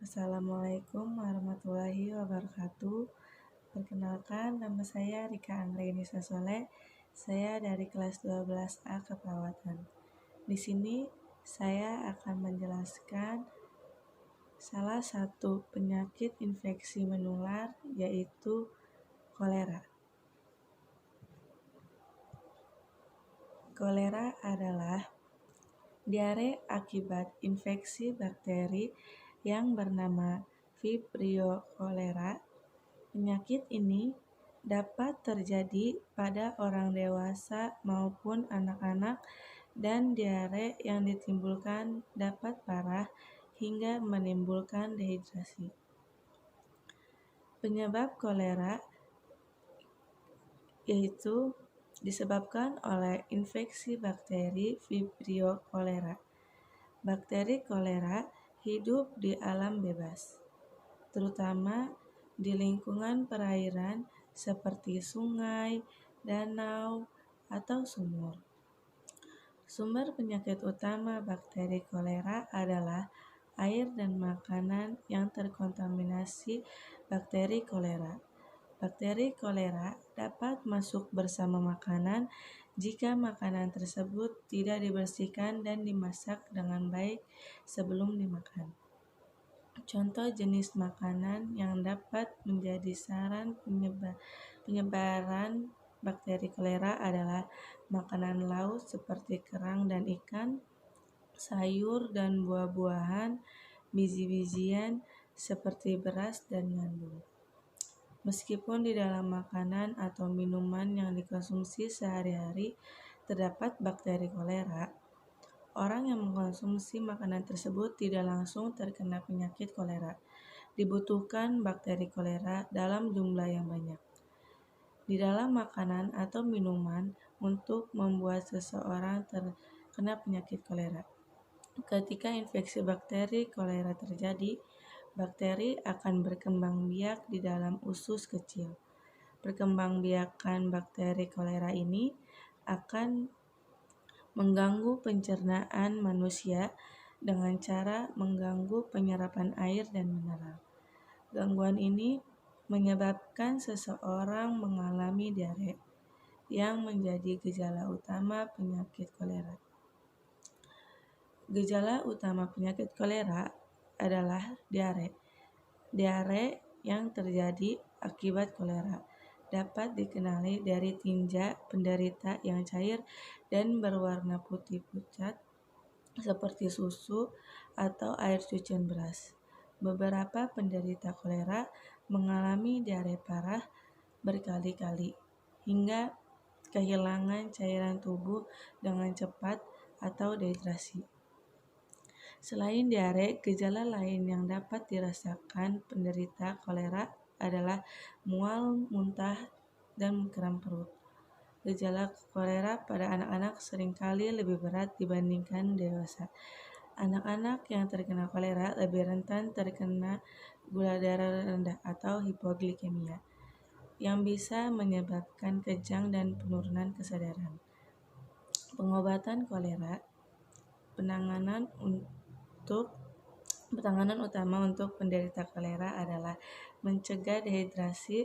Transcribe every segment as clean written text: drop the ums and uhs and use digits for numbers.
Assalamualaikum warahmatullahi wabarakatuh. Perkenalkan, nama saya Rika Anggreni Sasole. Saya dari kelas 12A Keperawatan. Di sini saya akan menjelaskan salah satu penyakit infeksi menular, yaitu kolera. Kolera adalah diare akibat infeksi bakteri yang bernama Vibrio cholera. Penyakit ini dapat terjadi pada orang dewasa maupun anak-anak, dan diare yang ditimbulkan dapat parah hingga menimbulkan dehidrasi. Penyebab kolera yaitu disebabkan oleh infeksi bakteri Vibrio cholera. Bakteri kolera hidup di alam bebas, terutama di lingkungan perairan seperti sungai, danau, atau sumur. Sumber penyakit utama bakteri kolera adalah air dan makanan yang terkontaminasi bakteri kolera. Bakteri kolera dapat masuk bersama makanan jika makanan tersebut tidak dibersihkan dan dimasak dengan baik sebelum dimakan. Contoh jenis makanan yang dapat menjadi saran penyebaran bakteri kolera adalah makanan laut seperti kerang dan ikan, sayur dan buah-buahan, biji-bijian seperti beras dan gandum. Meskipun di dalam makanan atau minuman yang dikonsumsi sehari-hari terdapat bakteri kolera, orang yang mengkonsumsi makanan tersebut tidak langsung terkena penyakit kolera. Dibutuhkan bakteri kolera dalam jumlah yang banyak di dalam makanan atau minuman untuk membuat seseorang terkena penyakit kolera. Ketika infeksi bakteri kolera terjadi, bakteri akan berkembang biak di dalam usus kecil. Perkembangbiakan bakteri kolera ini akan mengganggu pencernaan manusia dengan cara mengganggu penyerapan air dan mineral. Gangguan ini menyebabkan seseorang mengalami diare yang menjadi gejala utama penyakit kolera. Gejala utama penyakit kolera adalah diare. Diare yang terjadi akibat kolera dapat dikenali dari tinja penderita yang cair dan berwarna putih pucat seperti susu atau air cucian beras. Beberapa penderita kolera mengalami diare parah berkali-kali hingga kehilangan cairan tubuh dengan cepat atau dehidrasi. Selain diare, gejala lain yang dapat dirasakan penderita kolera adalah mual, muntah, dan kram perut. Gejala kolera pada anak-anak seringkali lebih berat dibandingkan dewasa. Anak-anak yang terkena kolera lebih rentan terkena gula darah rendah atau hipoglikemia, yang bisa menyebabkan kejang dan penurunan kesadaran. Pengobatan kolera. Penanganan utama untuk penderita kolera adalah mencegah dehidrasi.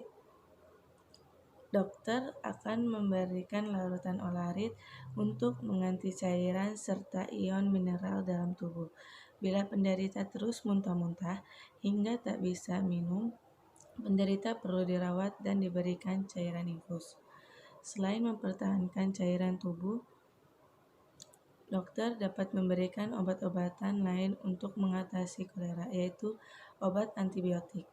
Dokter akan memberikan larutan olarit untuk mengganti cairan serta ion mineral dalam tubuh. Bila penderita terus muntah-muntah hingga tak bisa minum, penderita perlu dirawat dan diberikan cairan infus. Selain mempertahankan cairan tubuh, dokter dapat memberikan obat-obatan lain untuk mengatasi kolera, yaitu obat antibiotik,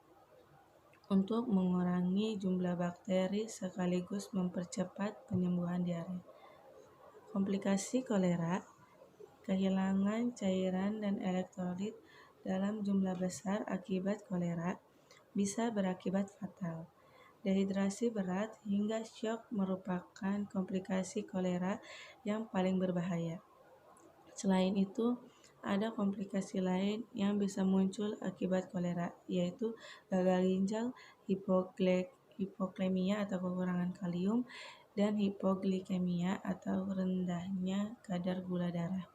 untuk mengurangi jumlah bakteri sekaligus mempercepat penyembuhan diare. Komplikasi kolera. Kehilangan cairan dan elektrolit dalam jumlah besar akibat kolera bisa berakibat fatal. Dehidrasi berat hingga syok merupakan komplikasi kolera yang paling berbahaya. Selain itu, ada komplikasi lain yang bisa muncul akibat kolera, yaitu gagal ginjal, hipoklemia atau kekurangan kalium, dan hipoglikemia atau rendahnya kadar gula darah.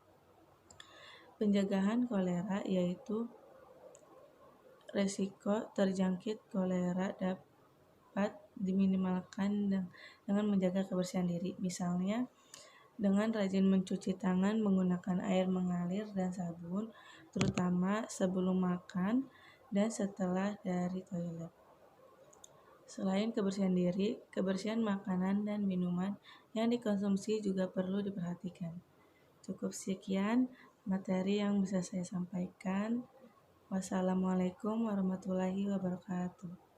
Pencegahan kolera yaitu resiko terjangkit kolera dapat diminimalkan dengan menjaga kebersihan diri. Misalnya, dengan rajin mencuci tangan menggunakan air mengalir dan sabun, terutama sebelum makan dan setelah dari toilet. Selain kebersihan diri, kebersihan makanan dan minuman yang dikonsumsi juga perlu diperhatikan. Cukup sekian materi yang bisa saya sampaikan. Wassalamualaikum warahmatullahi wabarakatuh.